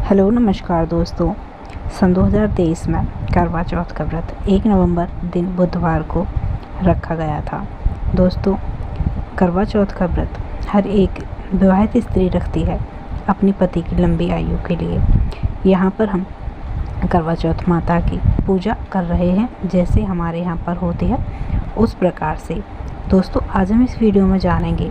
Hello नमस्कार दोस्तों। सन 2023 में करवा चौथ का व्रत 1 नवंबर दिन बुधवार को रखा गया था। दोस्तों, करवा चौथ का व्रत हर एक विवाहित स्त्री रखती है अपनी पति की लंबी आयु के लिए। यहाँ पर हम करवा चौथ माता की पूजा कर रहे हैं जैसे हमारे यहाँ पर होती है उस प्रकार से। दोस्तों, आज हम इस वीडियो में जानेंगे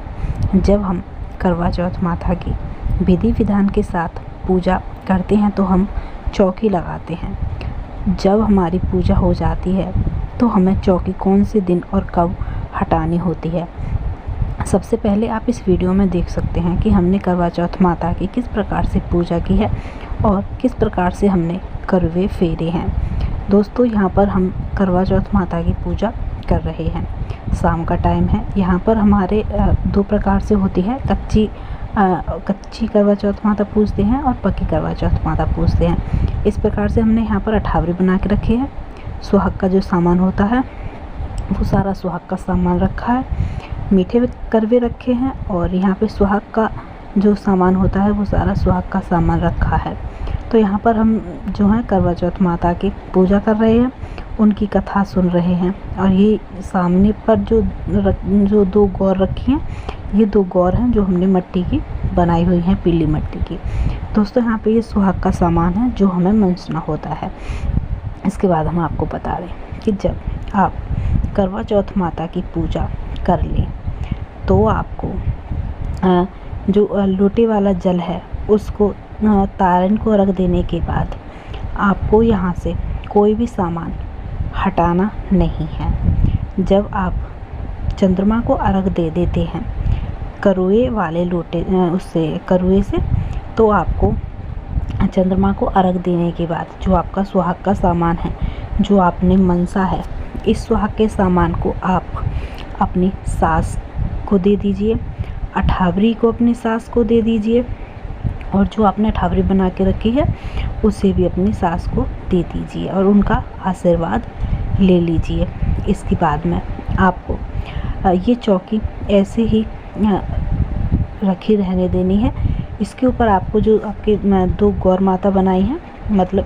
जब हम करवा चौथ माता की विधि विधान के साथ पूजा करते हैं तो हम चौकी लगाते हैं। जब हमारी पूजा हो जाती है तो हमें चौकी कौन से दिन और कब हटानी होती है। सबसे पहले आप इस वीडियो में देख सकते हैं कि हमने करवा चौथ माता की किस प्रकार से पूजा की है और किस प्रकार से हमने करवे फेरे हैं। दोस्तों, यहाँ पर हम करवा चौथ माता की पूजा कर रहे हैं। शाम का टाइम है। यहाँ पर हमारे दो प्रकार से होती है, कच्ची करवा चौथ माता पूजते हैं और पक्की करवा चौथ माता पूजते हैं। इस प्रकार से हमने यहाँ पर अठावरी बना के रखी है। सुहाग का जो सामान होता है वो सारा सुहाग का सामान रखा है। मीठे करवे रखे हैं और यहाँ पे सुहाग का जो सामान होता है वो सारा सुहाग का सामान रखा है। तो यहाँ पर हम जो है करवा चौथ माता की पूजा कर रहे हैं, उनकी कथा सुन रहे हैं। और ये सामने पर जो दो गौर रखी हैं, ये दो गौर हैं जो हमने मिट्टी की बनाई हुई हैं, पीली मिट्टी की। दोस्तों, यहाँ पे ये सुहाग का सामान है जो हमें मंचना होता है। इसके बाद हम आपको बता दें कि जब आप करवा चौथ माता की पूजा कर लें तो आपको जो लोटे वाला जल है उसको तारन को रख देने के बाद आपको यहाँ से कोई भी सामान हटाना नहीं है। जब आप चंद्रमा को अर्घ दे देते हैं करुए वाले लोटे करुए से, तो आपको चंद्रमा को अर्घ देने के बाद जो आपका सुहाग का सामान है, जो आपने मनसा है, इस सुहाग के सामान को आप अपनी सास को दे दीजिए, अठावरी को अपनी सास को दे दीजिए और जो आपने अठावरी बना के रखी है उसे भी अपनी सास को दे दीजिए और उनका आशीर्वाद ले लीजिए। इसके बाद में आपको ये चौकी ऐसे ही रखी रहने देनी है। इसके ऊपर आपको जो आपके दो गौर माता बनाई हैं, मतलब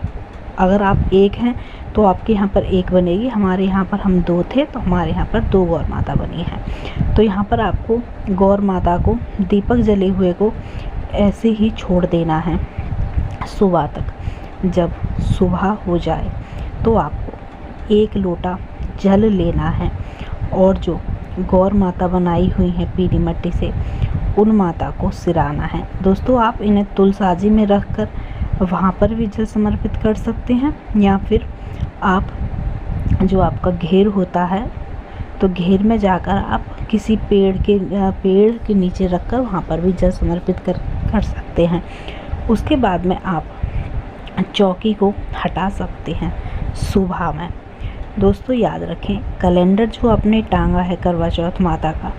अगर आप एक हैं तो आपके यहाँ पर एक बनेगी, हमारे यहाँ पर हम दो थे तो हमारे यहाँ पर दो गौर माता बनी हैं। तो यहाँ पर आपको गौर माता को दीपक जले हुए को ऐसे ही छोड़ देना है सुबह तक। जब सुबह हो जाए तो आपको एक लोटा जल लेना है और जो गौर माता बनाई हुई है पीली मिट्टी से, उन माता को सिराना है। दोस्तों, आप इन्हें तुलसाजी में रखकर वहाँ पर भी जल समर्पित कर सकते हैं या फिर आप जो आपका घेर होता है तो घेर में जाकर आप किसी पेड़ के नीचे रखकर वहाँ पर भी जल समर्पित कर सकते हैं। उसके बाद में आप चौकी को हटा सकते हैं सुबह में। दोस्तों, याद रखें, कैलेंडर जो आपने टांगा है करवा चौथ माता का,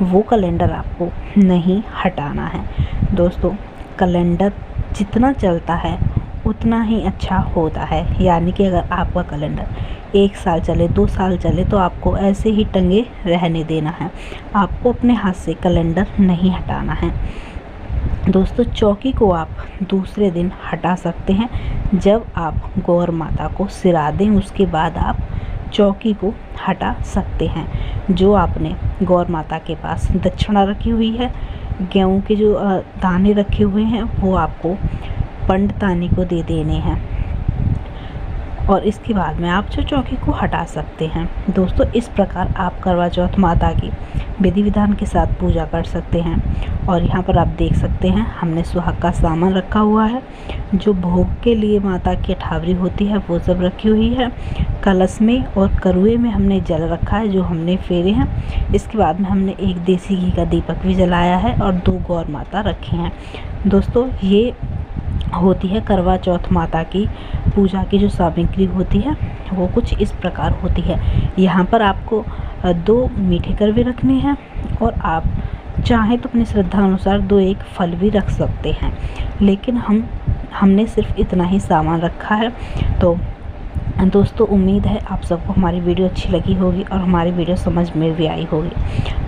वो कैलेंडर आपको नहीं हटाना है। दोस्तों, कैलेंडर जितना चलता है उतना ही अच्छा होता है। यानी कि अगर आपका कैलेंडर 1 साल चले, 2 साल चले तो आपको ऐसे ही टंगे रहने देना है। आपको अपने हाथ से कैलेंडर नहीं हटाना है। दोस्तों, चौकी को आप दूसरे दिन हटा सकते हैं जब आप गौर माता को सिरा दें। उसके बाद आप चौकी को हटा सकते हैं। जो आपने गौर माता के पास दक्षिणा रखी हुई है, गेहूं के जो दाने रखे हुए हैं, वो आपको पंडितानी को दे देने हैं और इसके बाद में आप जो चौकी को हटा सकते हैं। दोस्तों, इस प्रकार आप करवा चौथ माता की विधि विधान के साथ पूजा कर सकते हैं। और यहाँ पर आप देख सकते हैं हमने सुहाग का सामान रखा हुआ है, जो भोग के लिए माता की अठावरी होती है वो सब रखी हुई है। कलश में और करुए में हमने जल रखा है जो हमने फेरे हैं। इसके बाद में हमने एक देसी घी का दीपक भी जलाया है और 2 गौर माता रखी हैं। दोस्तों, ये होती है करवा चौथ माता की पूजा की जो सामग्री होती है वो कुछ इस प्रकार होती है। यहाँ पर आपको 2 मीठे करवे रखने हैं और आप चाहें तो अपनी श्रद्धा अनुसार 2-1 फल भी रख सकते हैं, लेकिन हमने सिर्फ इतना ही सामान रखा है। तो दोस्तों, उम्मीद है आप सबको हमारी वीडियो अच्छी लगी होगी और हमारी वीडियो समझ में भी आई होगी।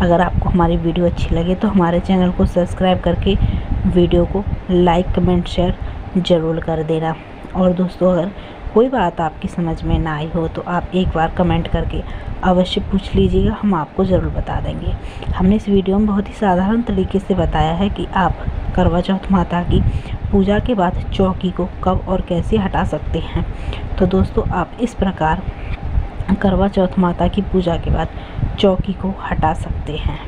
अगर आपको हमारी वीडियो अच्छी लगे तो हमारे चैनल को सब्सक्राइब करके वीडियो को लाइक, कमेंट, शेयर ज़रूर कर देना। और दोस्तों, अगर कोई बात आपकी समझ में ना आई हो तो आप एक बार कमेंट करके अवश्य पूछ लीजिएगा, हम आपको ज़रूर बता देंगे। हमने इस वीडियो में बहुत ही साधारण तरीके से बताया है कि आप करवा चौथ माता की पूजा के बाद चौकी को कब और कैसे हटा सकते हैं। तो दोस्तों, आप इस प्रकार करवा चौथ माता की पूजा के बाद चौकी को हटा सकते हैं।